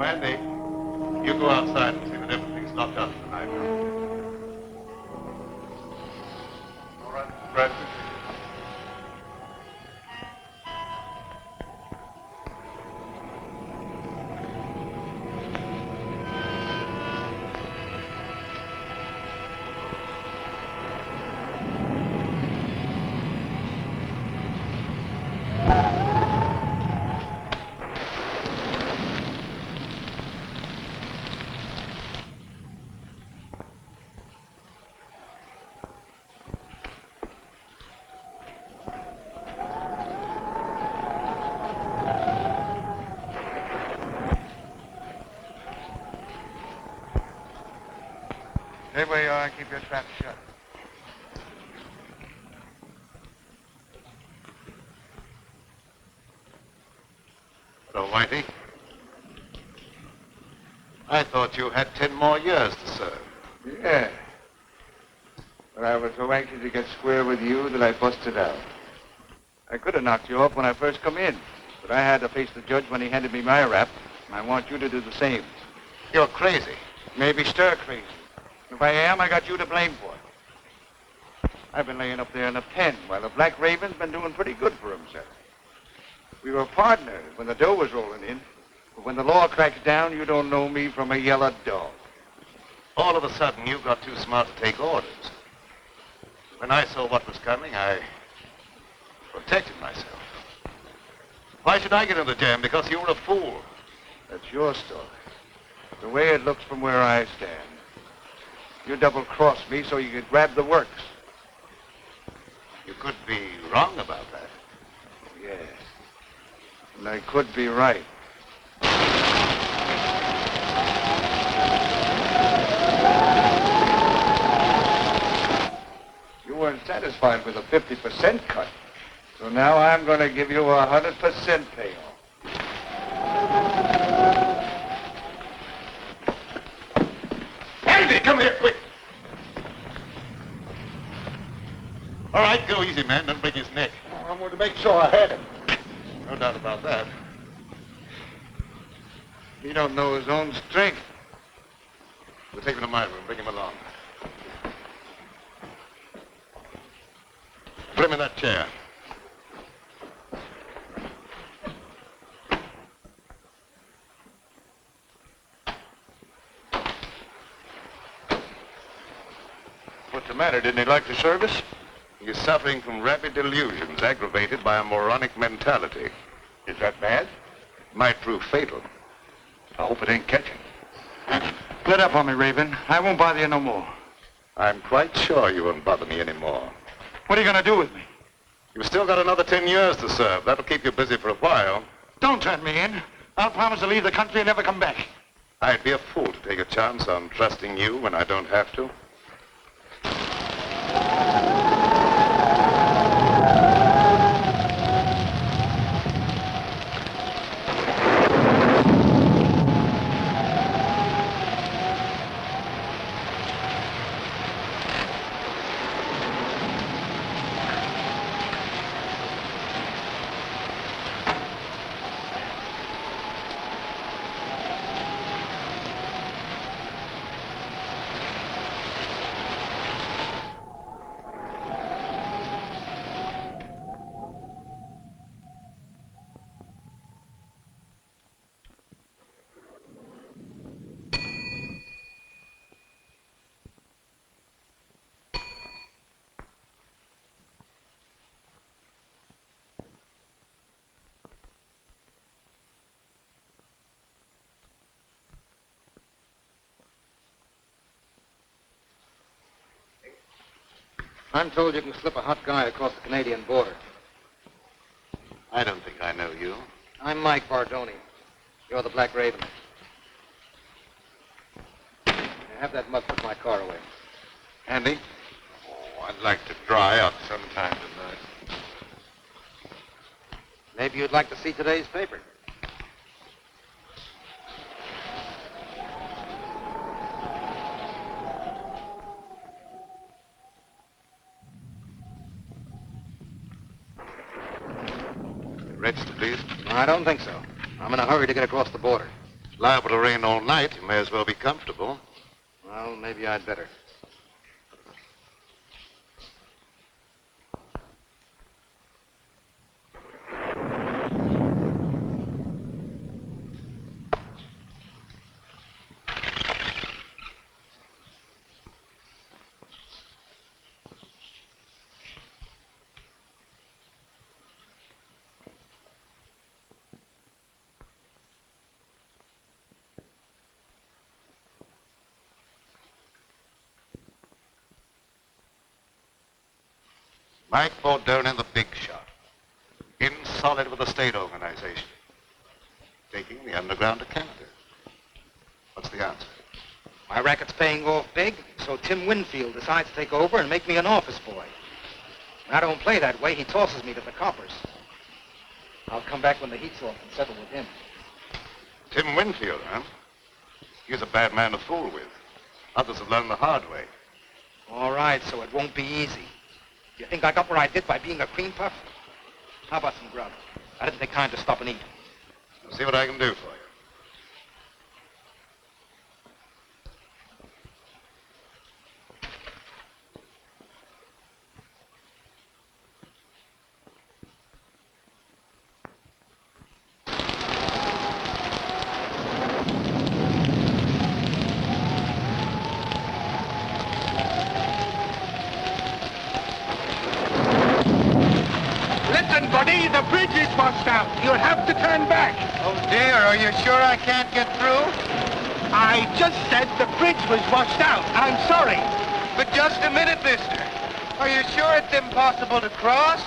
Andy, you go outside and see that everything's locked up tonight. All right, Mr. Bradford. Stay where you are and keep your trap shut. Hello, Whitey. I thought you had 10 more years to serve. Yeah. But I was so anxious to get square with you that I busted out. I could have knocked you off when I first come in, but I had to face the judge when he handed me my rap, and I want you to do the same. You're crazy. Maybe stir crazy. If I am, I got you to blame for it. I've been laying up there in the pen while the Black Raven's been doing pretty good for himself. We were partners when the dough was rolling in, but when the law cracks down, you don't know me from a yellow dog. All of a sudden, you got too smart to take orders. When I saw what was coming, I protected myself. Why should I get in the jam? Because you were a fool. That's your story. The way it looks from where I stand. You double-crossed me so you could grab the works. You could be wrong about that. Yes. And I could be right. You weren't satisfied with a 50% cut. So now I'm going to give you a 100% payoff. Andy, come here, quick! All right, go easy, man. Don't break his neck. I wanted to make sure I had him. No doubt about that. He don't know his own strength. We'll take him to my room. Bring him along. Put him in that chair. What's the matter? Didn't he like the service? He's suffering from rapid delusions aggravated by a moronic mentality. Is that bad? Might prove fatal. I hope it ain't catching. Let up on me, Raven. I won't bother you no more. I'm quite sure you won't bother me anymore. What are you going to do with me? You've still got another 10 years to serve. That'll keep you busy for a while. Don't turn me in. I'll promise to leave the country and never come back. I'd be a fool to take a chance on trusting you when I don't have to. I'm told you can slip a hot guy across the Canadian border. I don't think I know you. I'm Mike Bardoni. You're the Black Raven. Now, have that mug put my car away. Andy? Oh, I'd like to dry out sometime tonight. Maybe you'd like to see today's paper. Register, please. No, I don't think so. I'm in a hurry to get across the border. It's liable to rain all night. You may as well be comfortable. Well, maybe I'd better. Mike fought down in the big shot. In solid with the state organization. Taking the underground to Canada. What's the answer? My racket's paying off big, so Tim Winfield decides to take over and make me an office boy. When I don't play that way, he tosses me to the coppers. I'll come back when the heat's off and settle with him. Tim Winfield, huh? He's a bad man to fool with. Others have learned the hard way. All right, so it won't be easy. You think I got what I did by being a cream puff? How about some grub? I didn't take time to stop and eat. I'll see what I can do for you. Listen, buddy, the bridge is washed out. You'll have to turn back. Oh, dear, are you sure I can't get through? I just said the bridge was washed out. I'm sorry. But just a minute, mister. Are you sure it's impossible to cross?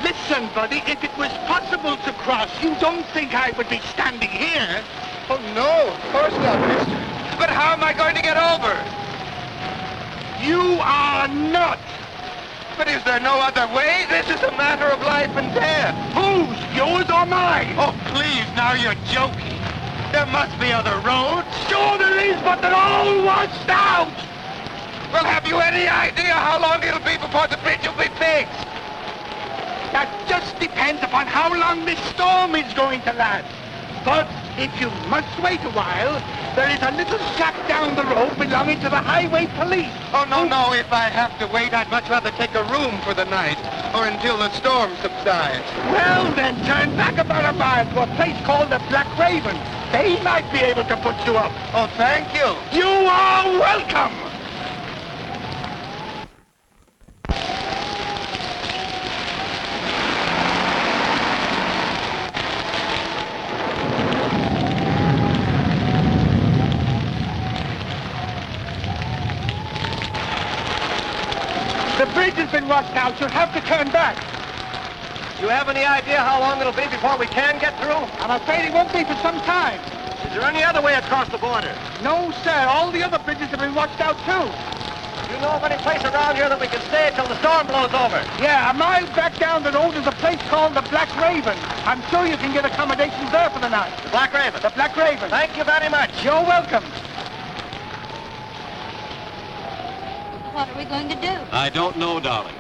Listen, buddy, if it was possible to cross, you don't think I would be standing here? Oh, no, of course not, mister. But how am I going to get over? You are not. But is there no other way? This is a matter of life and death. Whose? Yours or mine? Oh, please, now you're joking. There must be other roads. Sure there is, but they're all washed out. Well, have you any idea how long it'll be before the bridge will be fixed? That just depends upon how long this storm is going to last. But if you must wait a while, there is a little shack down the road belonging to the highway police. Oh, no, if I have to wait, I'd much rather take a room for the night, or until the storm subsides. Well, then turn back about a mile to a place called the Black Raven. They might be able to put you up. Oh, thank you. You are welcome. The bridge has been washed out. You'll have to turn back. You have any idea how long it'll be before we can get through? I'm afraid it won't be for some time. Is there any other way across the border? No, sir. All the other bridges have been washed out, too. You know of any place around here that we can stay until the storm blows over? Yeah, a mile back down the road is a place called the Black Raven. I'm sure you can get accommodations there for the night. The Black Raven? The Black Raven. Thank you very much. You're welcome. What are we going to do? I don't know, darling.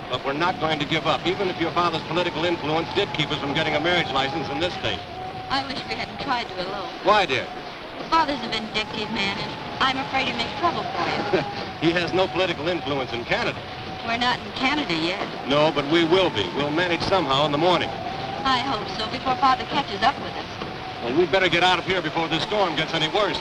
But we're not going to give up, even if your father's political influence did keep us from getting a marriage license in this state. I wish we hadn't tried to elope. Why, dear? Father's a vindictive man, and I'm afraid he'll make trouble for you. He has no political influence in Canada. We're not in Canada yet. No, but we will be. We'll manage somehow in the morning. I hope so, before Father catches up with us. Well, we'd better get out of here before this storm gets any worse.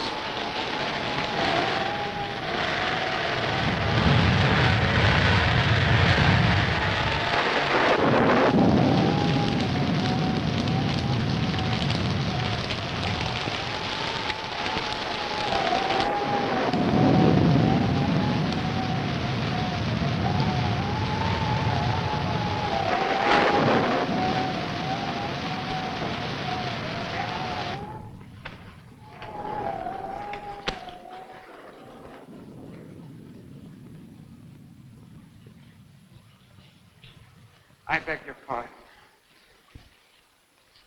I beg your pardon.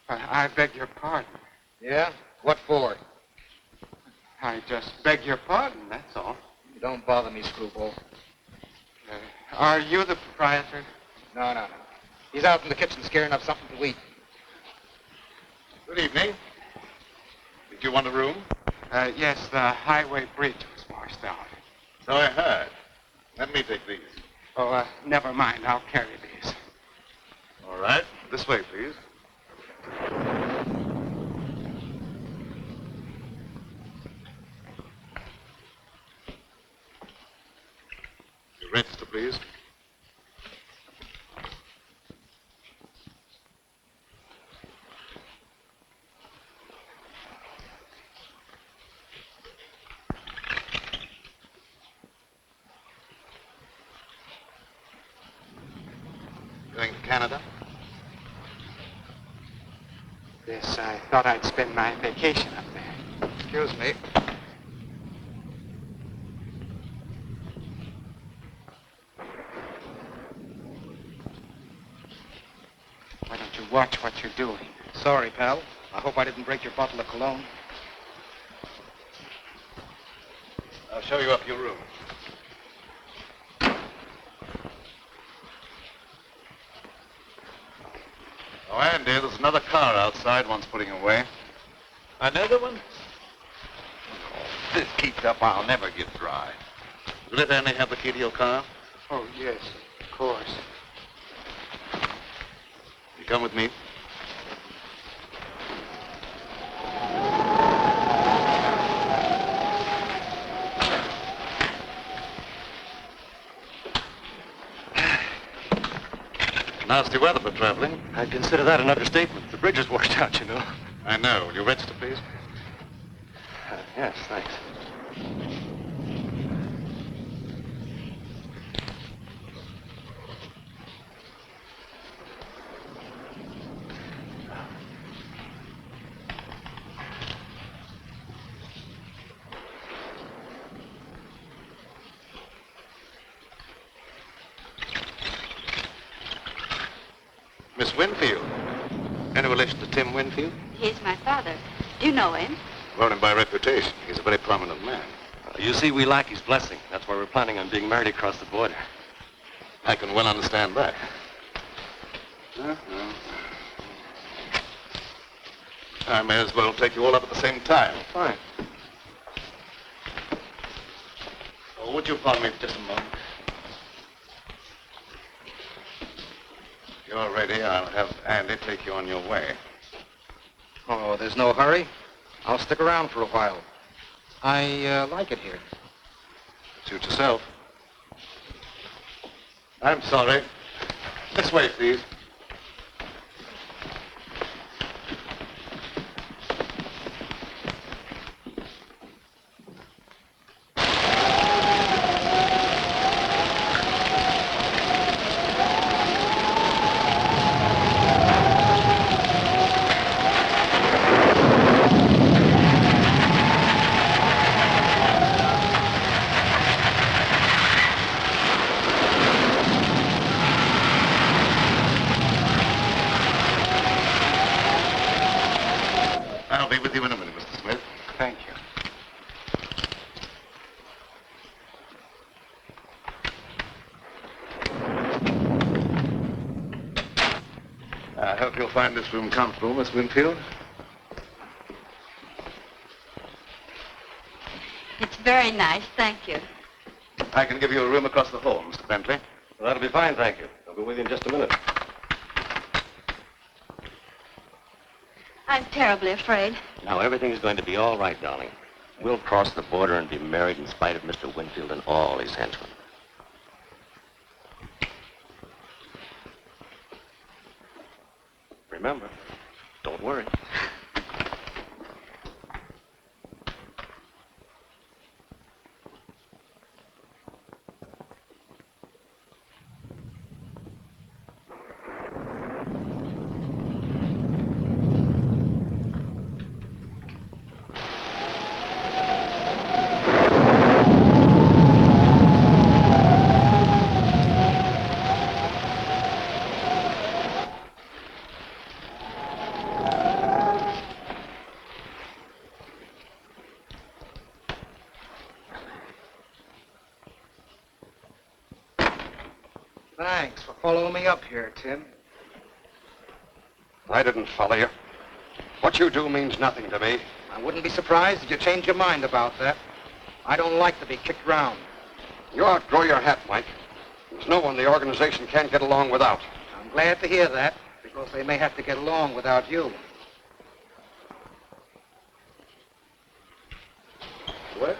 I beg your pardon. Yeah? What for? I just beg your pardon, that's all. Don't bother me, screwball. Are you the proprietor? No. He's out in the kitchen scaring up something to eat. Good evening. Did you want a room? Yes, the highway bridge was washed out. So I heard. Let me take these. Oh, never mind. I'll carry these. All right. This way, please. Your register, please. Going to Canada? Yes, I thought I'd spend my vacation up there. Excuse me. Why don't you watch what you're doing? Sorry, pal. I hope I didn't break your bottle of cologne. I'll show you up your room. Oh, Andy, there's another car outside one's putting away. Another one? If this keeps up, I'll never get dry. You let Andy have the key to your car? Oh, yes, of course. You come with me. Nasty weather for traveling. I'd consider that an understatement. The bridge is washed out, you know. I know. Will you register, please? Yes, thanks. Miss Winfield. Any relation to Tim Winfield? He's my father. Do you know him? Known him by reputation. He's a very prominent man. You see, we lack his blessing. That's why we're planning on being married across the border. I can well understand that. I may as well take you all up at the same time. Fine. Oh, would you pardon me for just a moment? If you're ready, I'll have Andy take you on your way. Oh, there's no hurry. I'll stick around for a while. I like it here. Suit yourself. I'm sorry. This way, please. I'll be with you in a minute, Mr. Smith. Thank you. I hope you'll find this room comfortable, Miss Winfield. It's very nice, thank you. I can give you a room across the hall, Mr. Bentley. Well, that'll be fine, thank you. I'll be with you in just a minute. I'm terribly afraid. Now, everything's going to be all right, darling. We'll cross the border and be married in spite of Mr. Winfield and all his henchmen. Remember, don't worry. Thanks for following me up here, Tim. I didn't follow you. What you do means nothing to me. I wouldn't be surprised if you change your mind about that. I don't like to be kicked around. You outgrow your hat, Mike. There's no one the organization can't get along without. I'm glad to hear that, because they may have to get along without you. Well,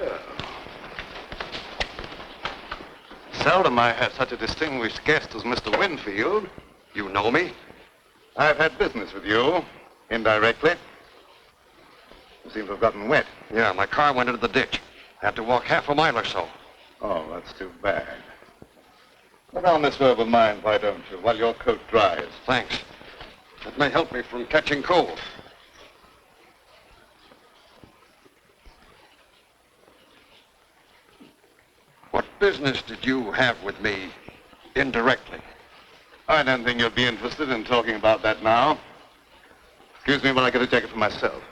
seldom I have such a distinguished guest as Mr. Winfield. You know me? I've had business with you, indirectly. You seem to have gotten wet. Yeah, my car went into the ditch. I had to walk half a mile or so. Oh, that's too bad. Put on this robe of mine, why don't you, while your coat dries? Thanks. That may help me from catching cold. What business did you have with me indirectly? I don't think you'll be interested in talking about that now. Excuse me while I get a jacket for myself.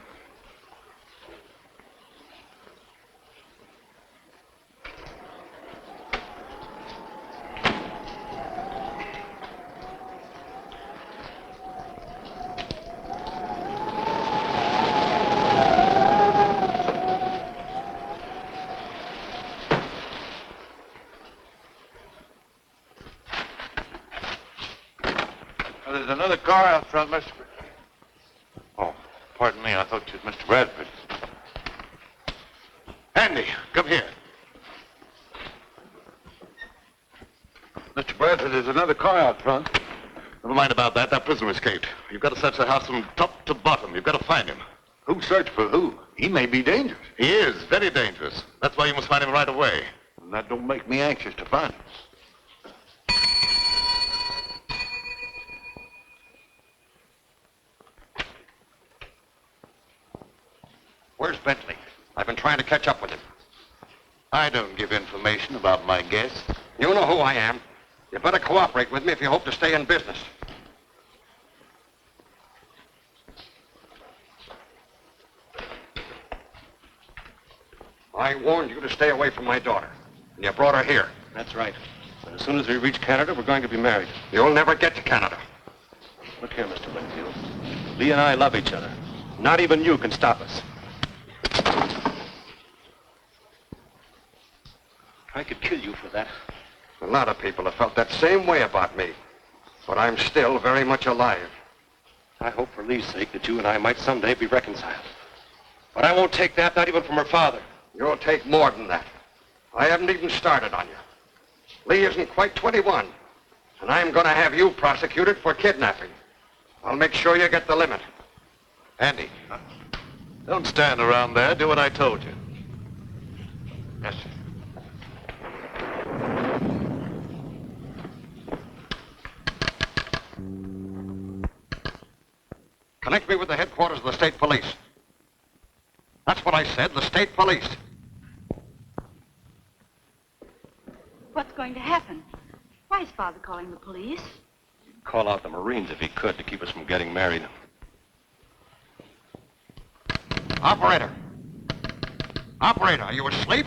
There's another car out front, Mr. Oh, pardon me. I thought you was Mr. Bradford. Andy, come here. Mr. Bradford, there's another car out front. Never mind about that. That prisoner escaped. You've got to search the house from top to bottom. You've got to find him. Who searched for who? He may be dangerous. He is very dangerous. That's why you must find him right away. And that don't make me anxious to find him. Where's Bentley? I've been trying to catch up with him. I don't give information about my guests. You know who I am. You better cooperate with me if you hope to stay in business. I warned you to stay away from my daughter, and you brought her here. That's right. And as soon as we reach Canada, we're going to be married. You'll never get to Canada. Look here, Mr. Winfield. Lee and I love each other. Not even you can stop us. I could kill you for that. A lot of people have felt that same way about me, but I'm still very much alive. I hope for Lee's sake that you and I might someday be reconciled. But I won't take that, not even from her father. You'll take more than that. I haven't even started on you. Lee isn't quite 21, and I'm going to have you prosecuted for kidnapping. I'll make sure you get the limit. Andy, don't stand around there. Do what I told you. Yes, sir. Connect me with the headquarters of the state police. That's what I said, the state police. What's going to happen? Why is Father calling the police? Call out the Marines if he could to keep us from getting married. Operator. Operator, are you asleep?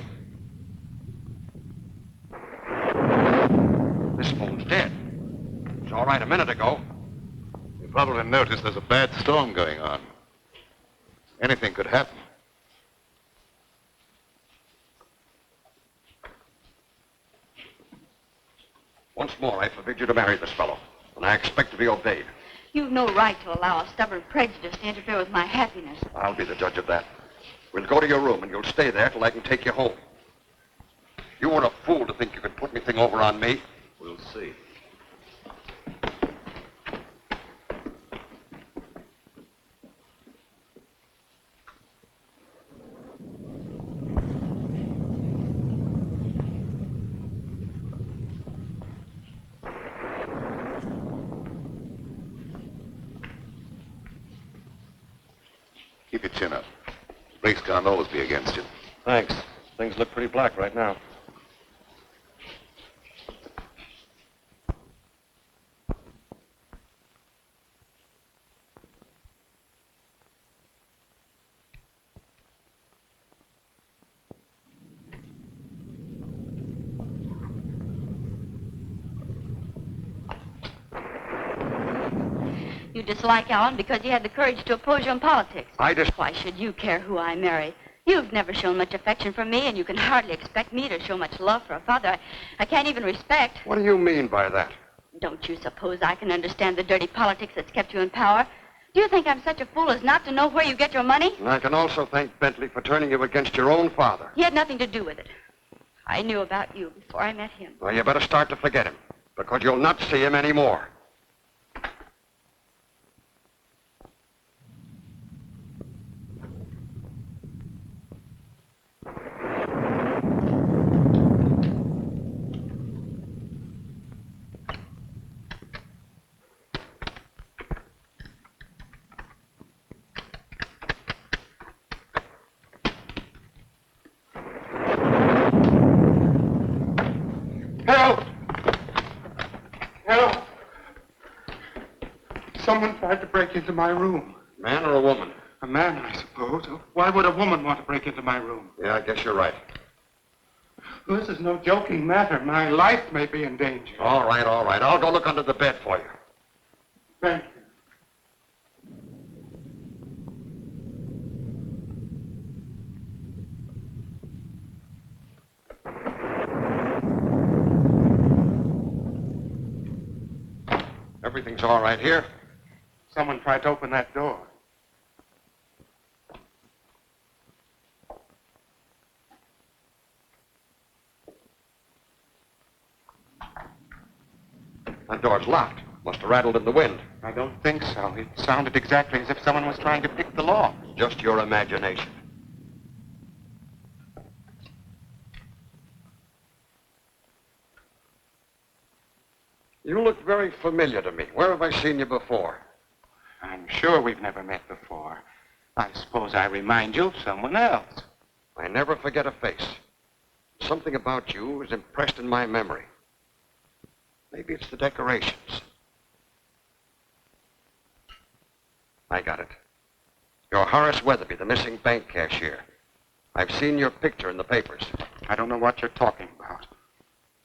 This phone's dead. It's all right a minute ago. You probably noticed there's a bad storm going on. Anything could happen. Once more, I forbid you to marry this fellow, and I expect to be obeyed. You've no right to allow a stubborn prejudice to interfere with my happiness. I'll be the judge of that. We'll go to your room, and you'll stay there till I can take you home. You weren't a fool to think you could put anything over on me. We'll see. Keep your chin up. Brakes can't always be against you. Thanks. Things look pretty black right now. You dislike Alan because he had the courage to oppose you in politics. I Why should you care who I marry? You've never shown much affection for me, and you can hardly expect me to show much love for a father I can't even respect. What do you mean by that? Don't you suppose I can understand the dirty politics that's kept you in power? Do you think I'm such a fool as not to know where you get your money? And I can also thank Bentley for turning you against your own father. He had nothing to do with it. I knew about you before I met him. Well, you better start to forget him, because you'll not see him anymore. Help! Help! Someone tried to break into my room. Man or a woman? A man, I suppose. Why would a woman want to break into my room? Yeah, I guess you're right. This is no joking matter. My life may be in danger. All right, all right. I'll go look under the bed for you. Thank you. Everything's all right here. Someone tried to open that door. That door's locked. Must have rattled in the wind. I don't think so. It sounded exactly as if someone was trying to pick the lock. Just your imagination. You look very familiar to me. Where have I seen you before? I'm sure we've never met before. I suppose I remind you of someone else. I never forget a face. Something about you is impressed in my memory. Maybe it's the decorations. I got it. You're Horace Weatherby, the missing bank cashier. I've seen your picture in the papers. I don't know what you're talking about.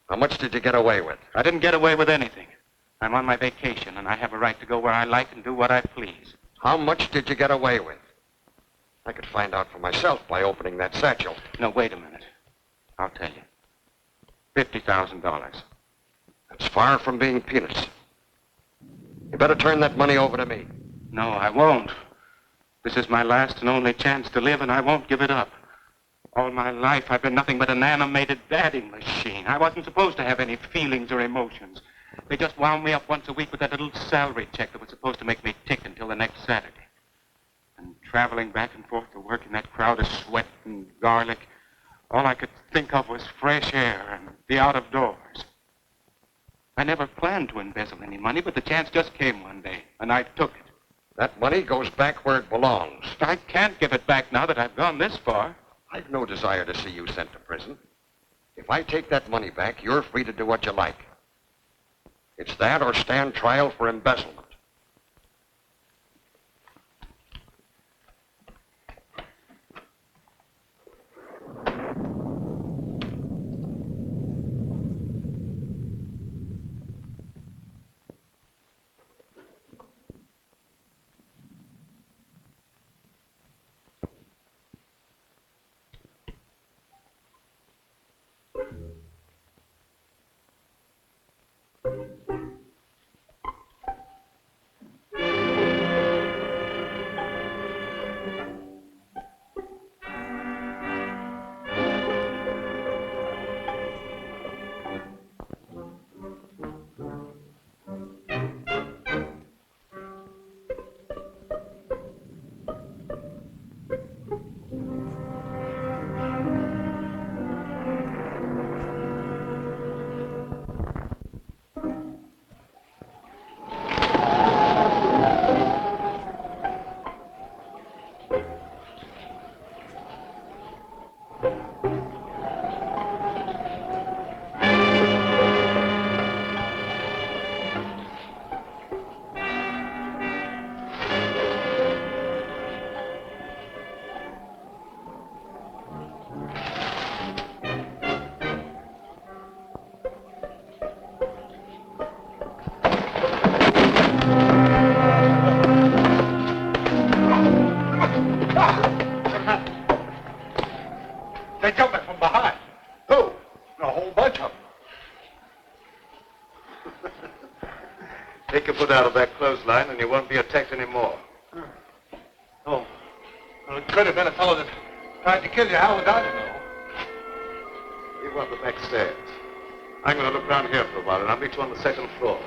How much did you get away with? I didn't get away with anything. I'm on my vacation, and I have a right to go where I like and do what I please. How much did you get away with? I could find out for myself by opening that satchel. No, wait a minute. I'll tell you. $50,000. That's far from being peanuts. You better turn that money over to me. No, I won't. This is my last and only chance to live, and I won't give it up. All my life, I've been nothing but an animated dadding machine. I wasn't supposed to have any feelings or emotions. They just wound me up once a week with that little salary check that was supposed to make me tick until the next Saturday. And traveling back and forth to work in that crowd of sweat and garlic, all I could think of was fresh air and the out of doors. I never planned to embezzle any money, but the chance just came one day, and I took it. That money goes back where it belongs. I can't give it back now that I've gone this far. I've no desire to see you sent to prison. If I take that money back, you're free to do what you like. It's that or stand trial for embezzlement. What happened? They jumped me from behind. Who? A whole bunch of them. Take your foot out of that clothesline and you won't be attacked anymore. Oh. Well, it could have been a fellow that tried to kill you. How was I to know? You want the back stairs. I'm going to look around here for a while and I'll meet you on the second floor.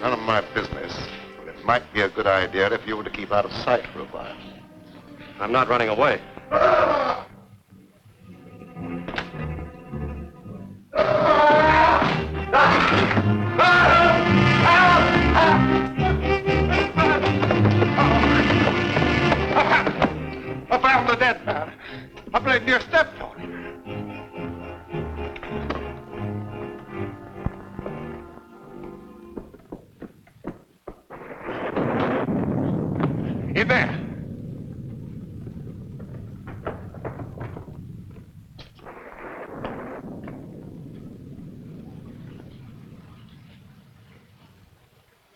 None of my business, but it might be a good idea if you were to keep out of sight for a while. I'm not running away. I found the dead man. I believe you stepped on him. In there.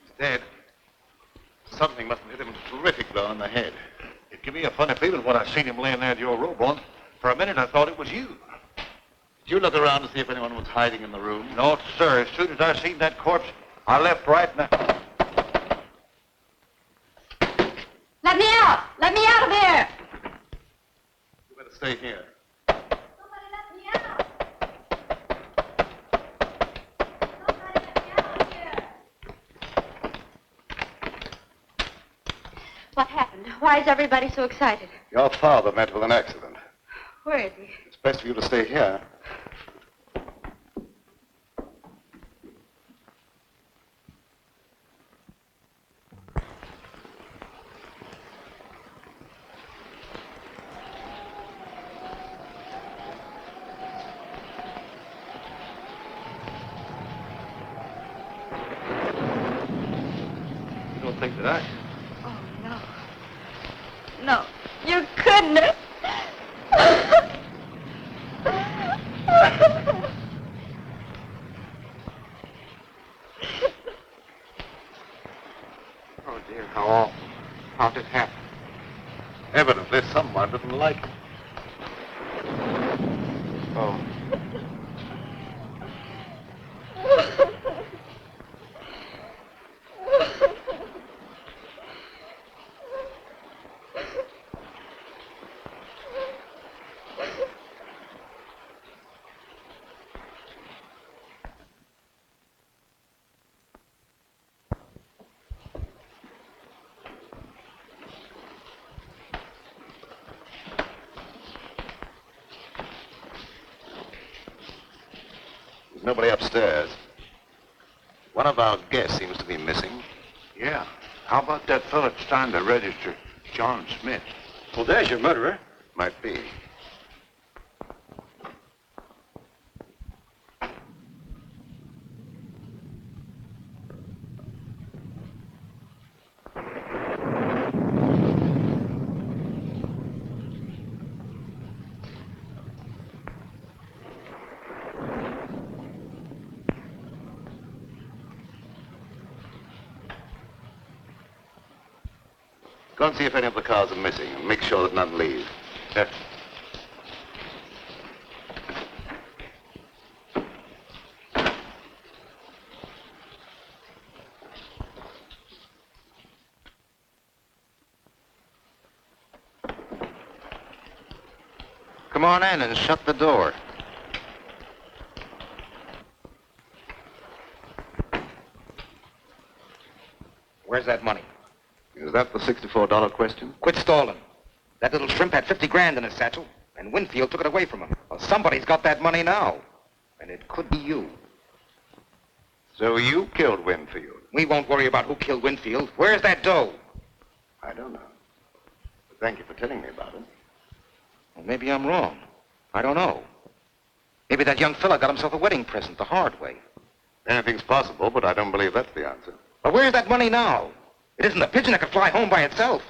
He's dead. Something must have hit him a terrific blow on the head. It gave me a funny feeling when I seen him laying there in your robe on. For a minute I thought it was you. Did you look around to see if anyone was hiding in the room? No, sir. As soon as I seen that corpse, I left right now. Let me out! Let me out of here! You better stay here. Somebody let me out! Somebody let me out of here! What happened? Why is everybody so excited? Your father met with an accident. Where is he? It's best for you to stay here. You don't think that I... Oh, no. No, you couldn't have. Oh, dear, how awful. How did it happen? Evidently, someone didn't like him. Oh. There's nobody upstairs. One of our guests seems to be missing. Yeah. How about that fellow that's trying to register, John Smith? Well, there's your murderer. Might be. Go and see if any of the cars are missing and make sure that none leave. Yes. Come on in and shut the door. Where's that money? Is that the $64 question? Quit stalling. That little shrimp had 50 grand in his satchel, and Winfield took it away from him. Well, somebody's got that money now, and it could be you. So you killed Winfield? We won't worry about who killed Winfield. Where's that dough? I don't know. But thank you for telling me about it. Well, maybe I'm wrong. I don't know. Maybe that young fella got himself a wedding present the hard way. Anything's possible, but I don't believe that's the answer. But where's that money now? It isn't a pigeon that could fly home by itself.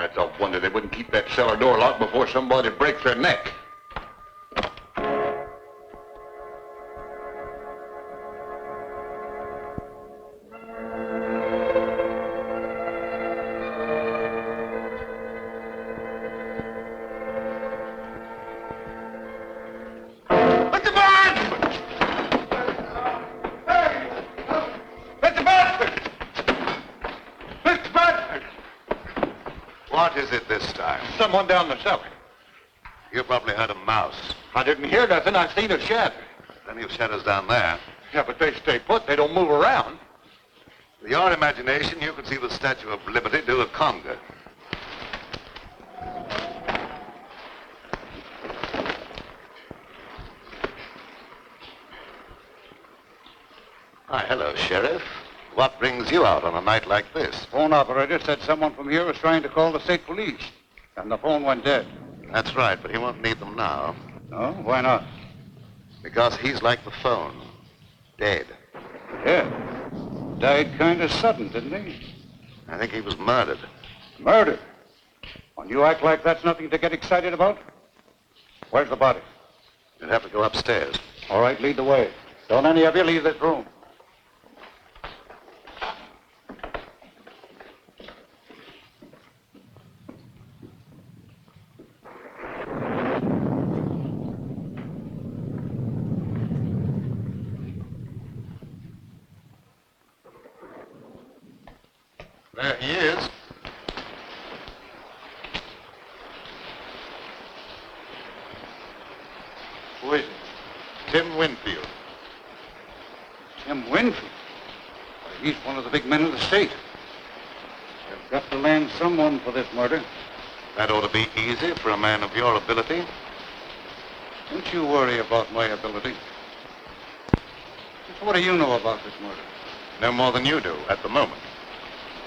It's a wonder they wouldn't keep that cellar door locked before somebody breaks their neck. What is it this time? Someone down the cellar. You probably heard a mouse. I didn't hear nothing. I seen a shadow. Plenty of shadows down there. Yeah, but they stay put. They don't move around. With your imagination, you could see the Statue of Liberty do a conga. Hi, hello, Sheriff. What brings you out on a night like this? Phone operator said someone from here was trying to call the state police, and the phone went dead. That's right, but he won't need them now. No? Why not? Because he's like the phone. Dead. Yeah. Died kind of sudden, didn't he? I think he was murdered. Murder? When you act like that's nothing to get excited about? Where's the body? You'd have to go upstairs. All right, lead the way. Don't any of you leave this room. There he is. Who is it? Tim Winfield. Tim Winfield? Why, he's one of the big men of the state. They've got to land someone for this murder. That ought to be easy for a man of your ability. Don't you worry about my ability. Just what do you know about this murder? No more than you do at the moment.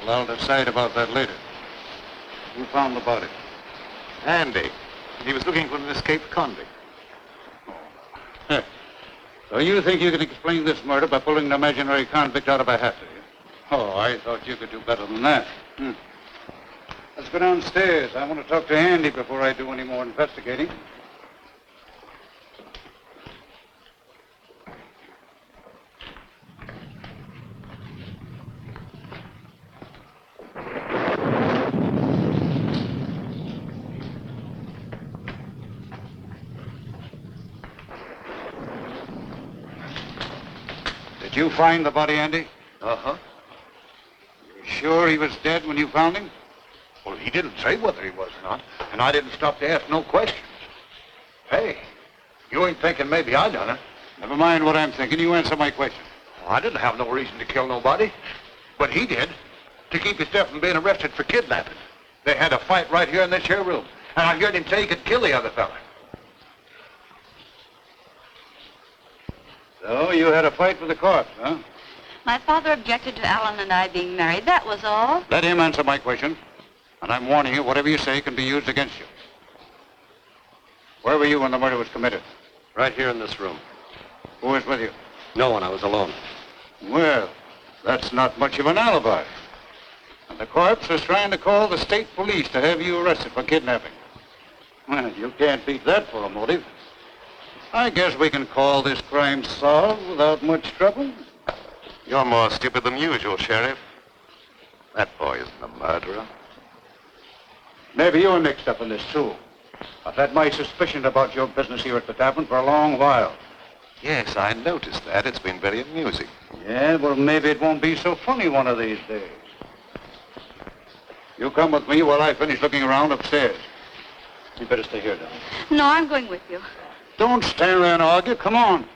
Well, I'll decide about that later. Who found the body? Andy. He was looking for an escaped convict. So you think you can explain this murder by pulling an imaginary convict out of a hat, do you? Oh, I thought you could do better than that. Let's go downstairs. I want to talk to Andy before I do any more investigating. Did you find the body, Andy? Uh-huh. You sure he was dead when you found him? Well, he didn't say whether he was or not, and I didn't stop to ask no questions. Hey, you ain't thinking maybe I done it? Never mind what I'm thinking. You answer my question. Well, I didn't have no reason to kill nobody, but he did, to keep himself from being arrested for kidnapping. They had a fight right here in this here room, and I heard him say he could kill the other fella. So you had a fight with the corpse, huh? My father objected to Alan and I being married. That was all. Let him answer my question. And I'm warning you, whatever you say can be used against you. Where were you when the murder was committed? Right here in this room. Who was with you? No one. I was alone. Well, that's not much of an alibi. And the corpse was trying to call the state police to have you arrested for kidnapping. Well, you can't beat that for a motive. I guess we can call this crime solved without much trouble. You're more stupid than usual, Sheriff. That boy isn't a murderer. Maybe you're mixed up in this, too. I've had my suspicion about your business here at the tavern for a long while. Yes, I noticed that. It's been very amusing. Yeah, well, maybe it won't be so funny one of these days. You come with me while I finish looking around upstairs. You better stay here, darling. No, I'm going with you. Don't stand there and argue. Come on.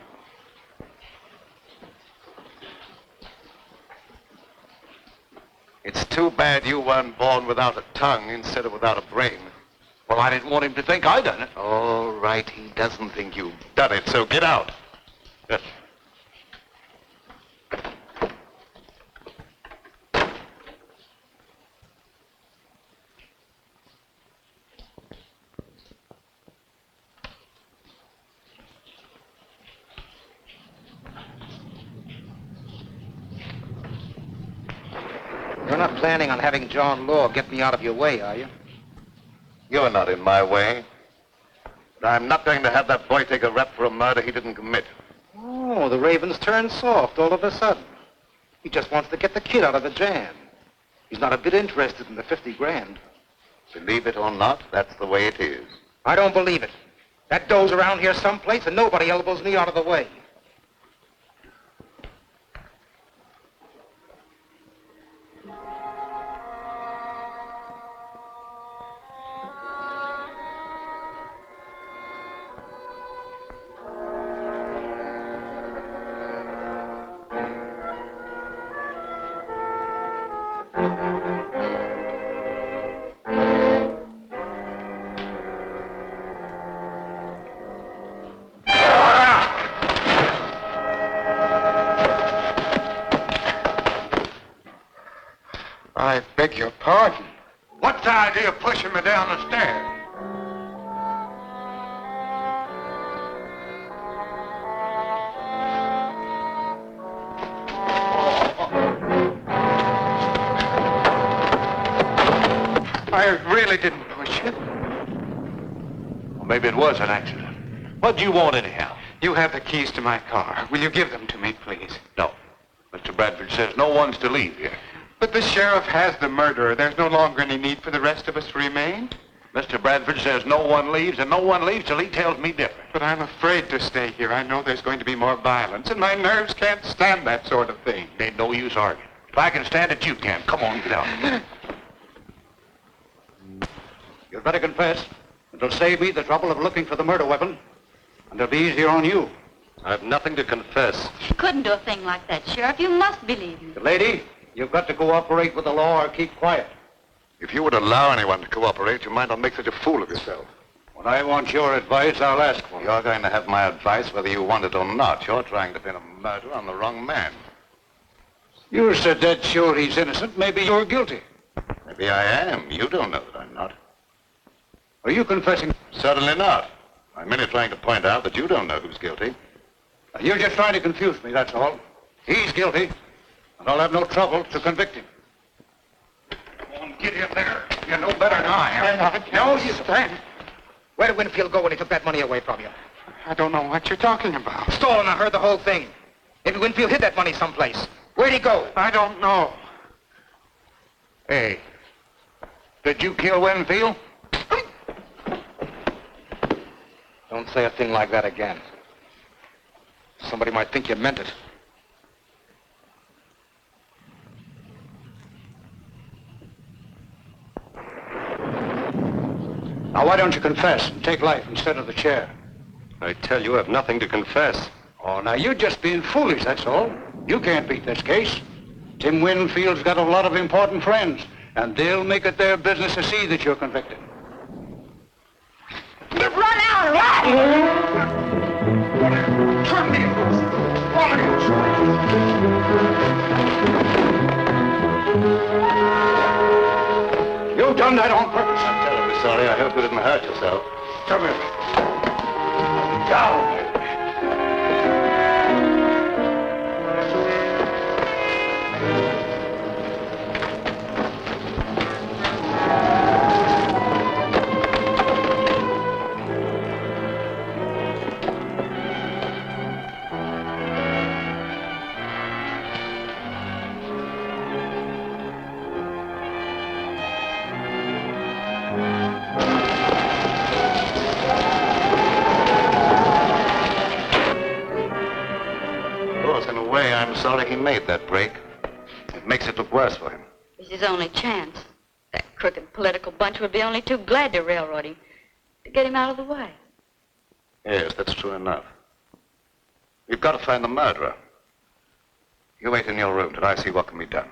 It's too bad you weren't born without a tongue instead of without a brain. Well, I didn't want him to think I done it. All right, he doesn't think you've done it, so get out. Yes. You're not planning on having John Law get me out of your way, are you? You're not in my way. But I'm not going to have that boy take a rap for a murder he didn't commit. Oh, the Raven's turned soft all of a sudden. He just wants to get the kid out of the jam. He's not a bit interested in the 50 grand. Believe it or not, that's the way it is. I don't believe it. That dough's around here someplace and nobody elbows me out of the way. I beg your pardon. What's the idea of pushing me down the stairs? I really didn't push you. Well, maybe it was an accident. What do you want anyhow? You have the keys to my car. Will you give them to me, please? No. Mr. Bradford says no one's to leave here. But the sheriff has the murderer. There's no longer any need for the rest of us to remain. Mr. Bradford says no one leaves, and no one leaves till he tells me different. But I'm afraid to stay here. I know there's going to be more violence, and my nerves can't stand that sort of thing. Ain't no use arguing. If I can stand it, you can. Come on, get out. You'd better confess. It'll save me the trouble of looking for the murder weapon, and it'll be easier on you. I've nothing to confess. You couldn't do a thing like that, Sheriff. You must believe me. Lady, you've got to cooperate with the law or keep quiet. If you would allow anyone to cooperate, you might not make such a fool of yourself. When I want your advice, I'll ask for it. You're going to have my advice whether you want it or not. You're trying to pin a murder on the wrong man. You're so dead sure he's innocent, maybe you're guilty. Maybe I am. You don't know that I'm not. Are you confessing? Certainly not. I'm merely trying to point out that you don't know who's guilty. You're just trying to confuse me, that's all. He's guilty, and I'll have no trouble to convict him. Come on, get in there. You know better than I am. No, you stand. Where did Winfield go when he took that money away from you? I don't know what you're talking about. Stolen, I heard the whole thing. Maybe Winfield hid that money someplace. Where'd he go? I don't know. Hey, did you kill Winfield? Don't say a thing like that again. Somebody might think you meant it. Now, why don't you confess and take life instead of the chair? I tell you, I've nothing to confess. Oh, now, you're just being foolish, that's all. You can't beat this case. Tim Winfield's got a lot of important friends, and they'll make it their business to see that you're convicted. Run out! Run! Turn me loose. One of You've done that on purpose. I'm terribly sorry. I hope you didn't hurt yourself. Come here. down! I'm sorry he made that break. It makes it look worse for him. It's his only chance. That crooked political bunch would be only too glad to railroad him, to get him out of the way. Yes, that's true enough. We've got to find the murderer. You wait in your room till I see what can be done.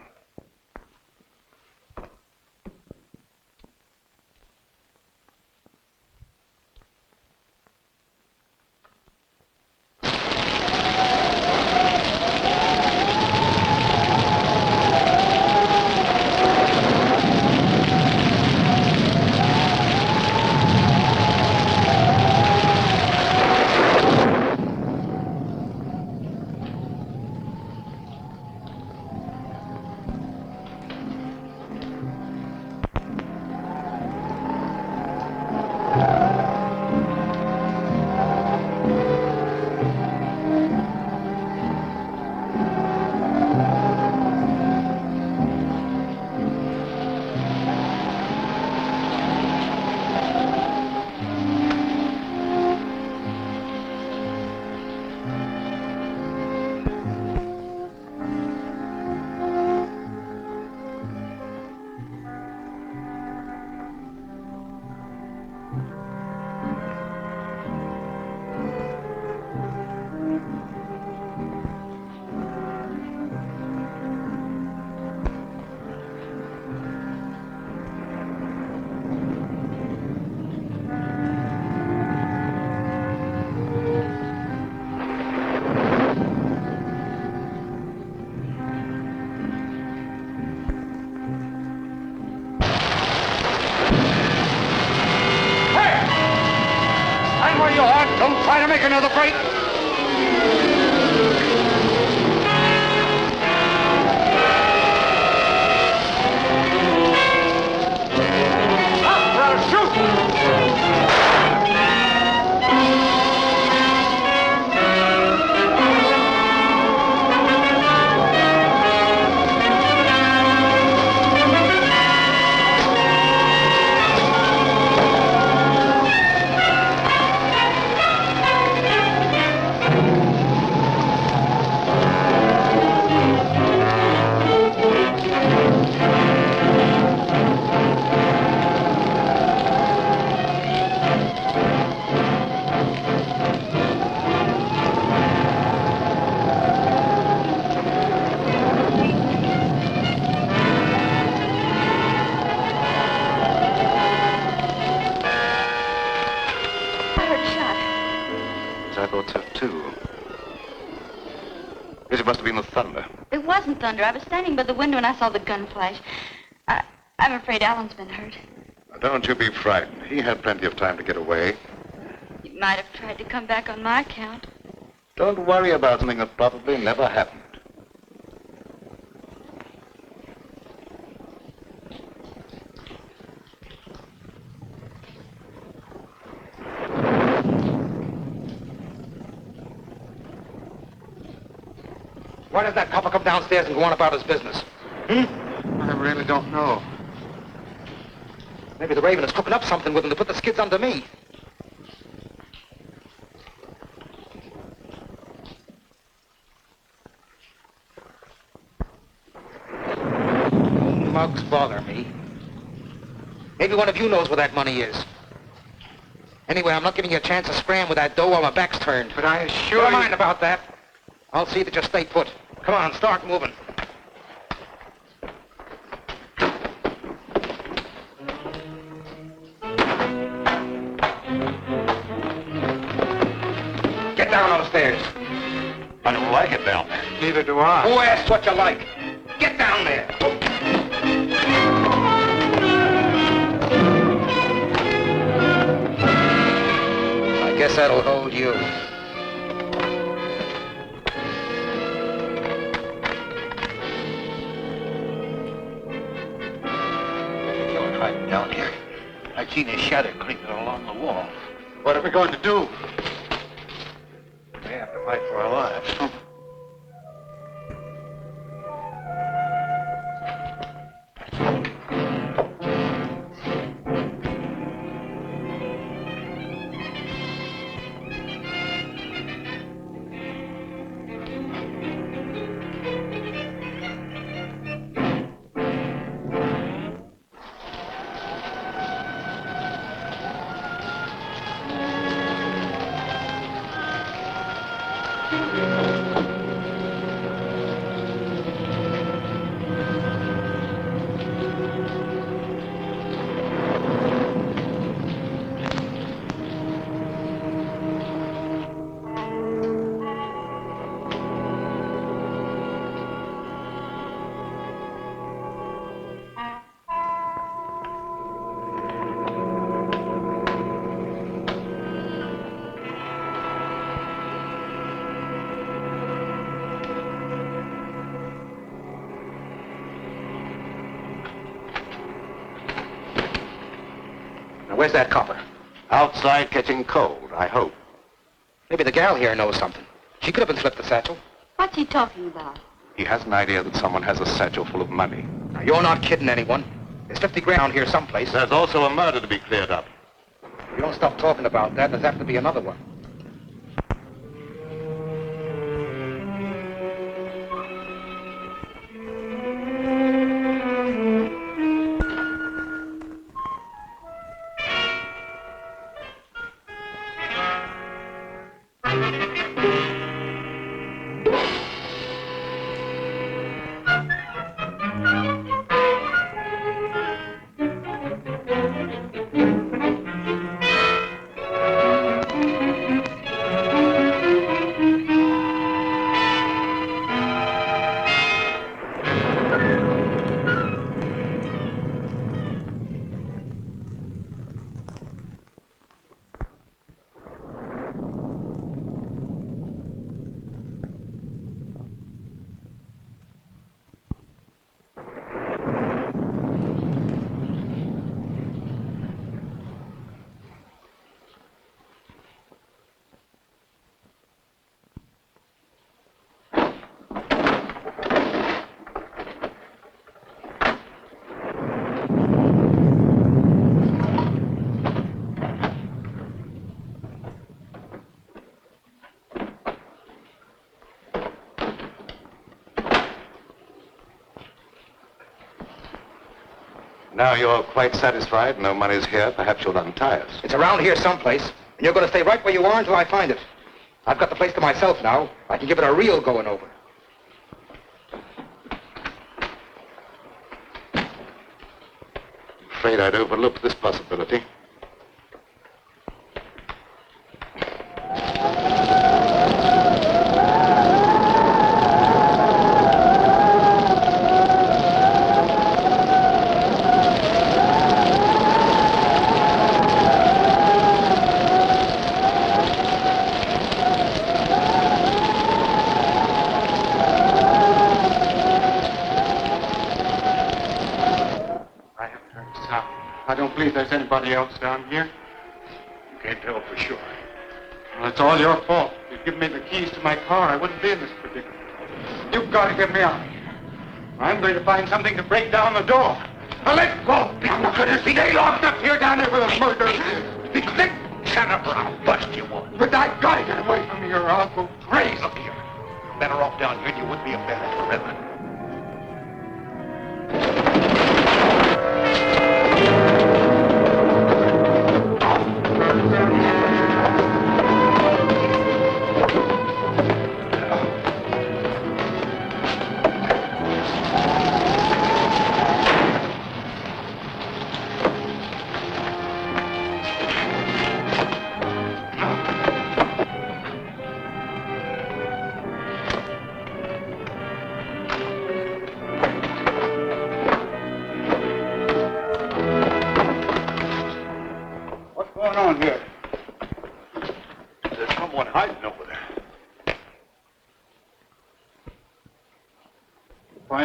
Don't try to make another break. Thunder. I was standing by the window and I saw the gun flash. I'm afraid Alan's been hurt. Don't you be frightened. He had plenty of time to get away. He might have tried to come back on my account. Don't worry about something that probably never happened. Why does that copper come downstairs and go on about his business? I really don't know. Maybe the Raven is cooking up something with him to put the skids under me. Mugs bother me. Maybe one of you knows where that money is. Anyway, I'm not giving you a chance to scram with that dough while my back's turned. But I assure you... Never mind about that. I'll see that you stay put. Come on, start moving. Get down on the stairs. I don't like it down there. Neither do I. Who asked what you like? Get down there. I guess that'll hold you. you. You're hiding down here. I've seen his shadow creeping along the wall. What are we going to do? We may have to fight for our lives. Where's that copper? Outside catching cold, I hope. Maybe the gal here knows something. She could have been slipped the satchel. What's he talking about? He has an idea that someone has a satchel full of money. Now, you're not kidding anyone. There's 50 grand here someplace. There's also a murder to be cleared up. If you don't stop talking about that, there's apt to be another one. Now you're quite satisfied, no money's here, perhaps you'll untie us. It's around here someplace, and you're going to stay right where you are until I find it. I've got the place to myself now. I can give it a real going over. Afraid I'd overlooked this possibility. I don't believe there's anybody else down here. You can't tell for sure. Well, it's all your fault. If you'd given me the keys to my car, I wouldn't be in this predicament. You've got to get me out of here. I'm going to find something to break down the door. Now let go! I'm not going to see they locked up here down there with a murder. Shut up or I'll bust you one. But I got to get away from here or I'll go crazy. Look here. Better off down here than you would be up there at the river.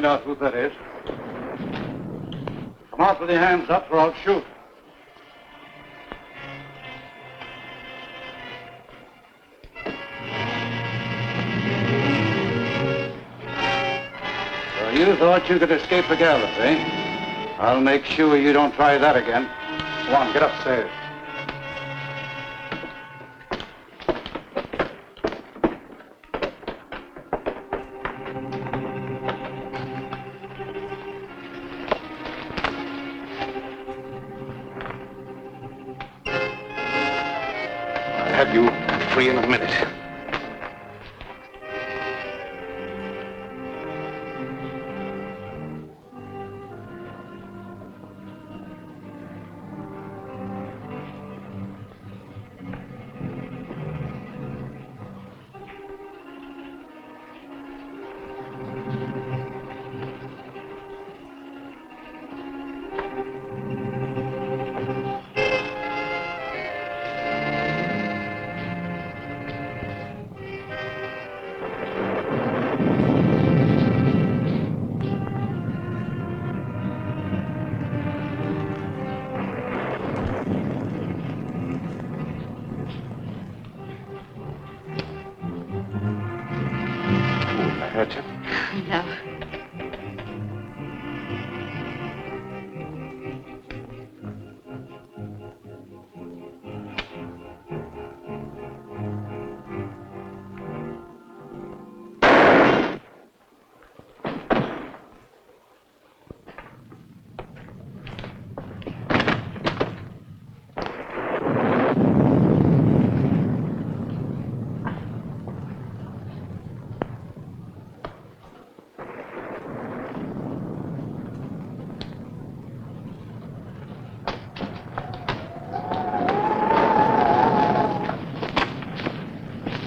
out who that is. Come out with your hands up or I'll shoot. So you thought you could escape the gallows, eh? I'll make sure you don't try that again. Come on, get upstairs. I'll have you free in a minute. Hurt you? No.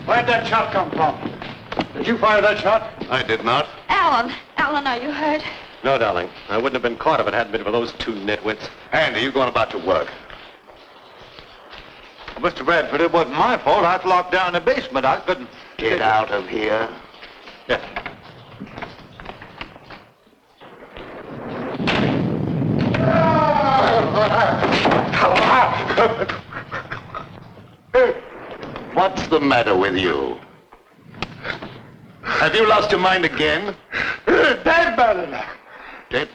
Where'd that shot come from? Did you fire that shot? I did not. Alan, are you hurt? No, darling. I wouldn't have been caught if it hadn't been for those two nitwits. Andy, you going about your work? Mr. Bradford, it wasn't my fault. I was locked down in the basement. I couldn't... Get out of here. Yeah. What's the matter with you? Have you lost your mind again? Dead, brother. Dead?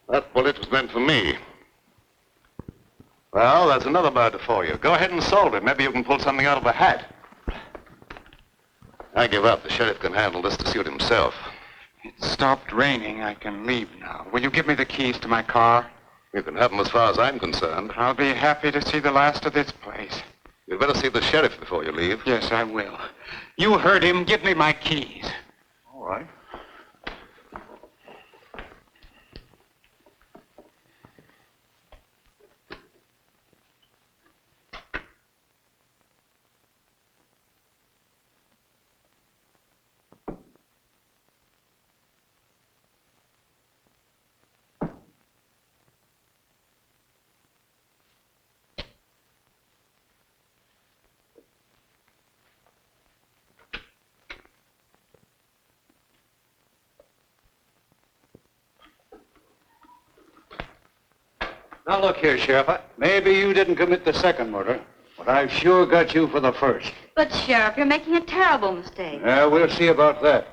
That bullet was meant for me. Well, that's another murder for you. Go ahead and solve it. Maybe you can pull something out of a hat. I give up. The sheriff can handle this to suit himself. It stopped raining. I can leave now. Will you give me the keys to my car? You can have them as far as I'm concerned. I'll be happy to see the last of this place. You'd better see the sheriff before you leave. Yes, I will. You heard him. Give me my keys. All right. Now, look here, Sheriff. Maybe you didn't commit the second murder, but I've sure got you for the first. But, Sheriff, you're making a terrible mistake. Yeah, we'll see about that.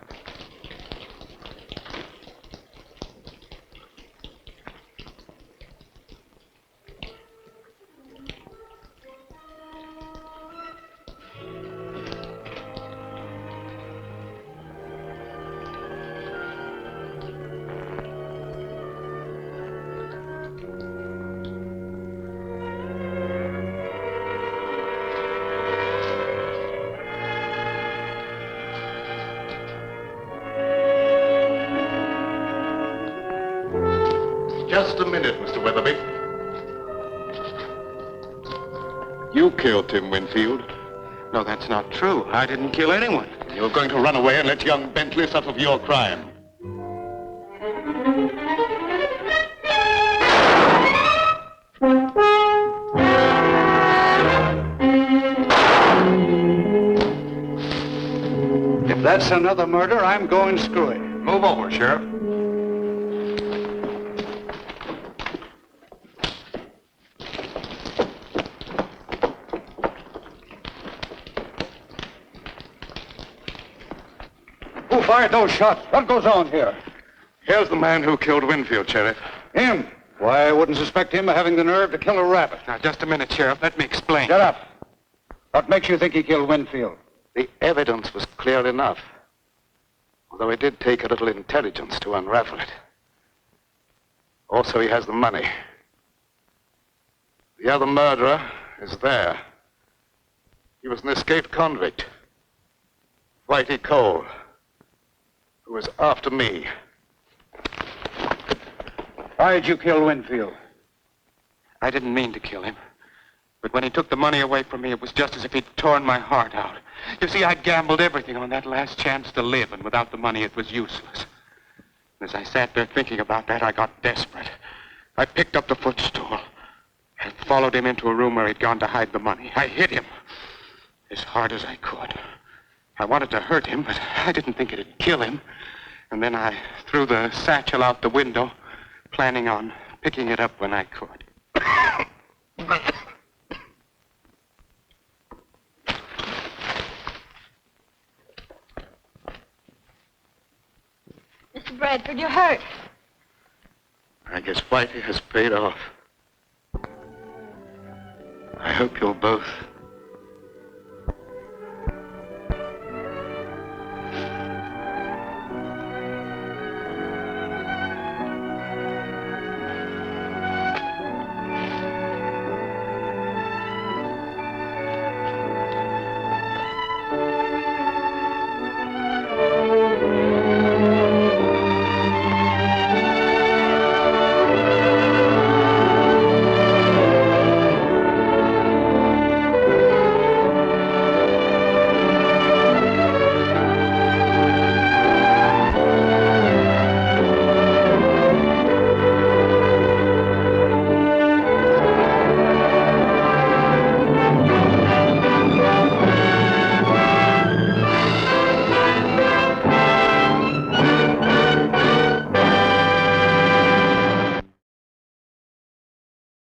Just a minute, Mr. Weatherby. You killed Tim Winfield. No, that's not true. I didn't kill anyone. You're going to run away and let young Bentley suffer for your crime. If that's another murder, I'm going screwy. Move over, Sheriff. Who fired those shots? What goes on here? Here's the man who killed Winfield, Sheriff. Him? Why, I wouldn't suspect him of having the nerve to kill a rabbit. Now, just a minute, Sheriff. Let me explain. Shut up. What makes you think he killed Winfield? The evidence was clear enough. Although it did take a little intelligence to unravel it. Also, he has the money. The other murderer is there. He was an escaped convict. Whitey Cole, who was after me. Why did you kill Winfield? I didn't mean to kill him. But when he took the money away from me, it was just as if he'd torn my heart out. You see, I'd gambled everything on that last chance to live, and without the money, it was useless. As I sat there thinking about that, I got desperate. I picked up the footstool. I followed him into a room where he'd gone to hide the money. I hit him as hard as I could. I wanted to hurt him, but I didn't think it'd kill him. And then I threw the satchel out the window, planning on picking it up when I could. Mr. Bradford, you're hurt. I guess Whitey has paid off. I hope you'll both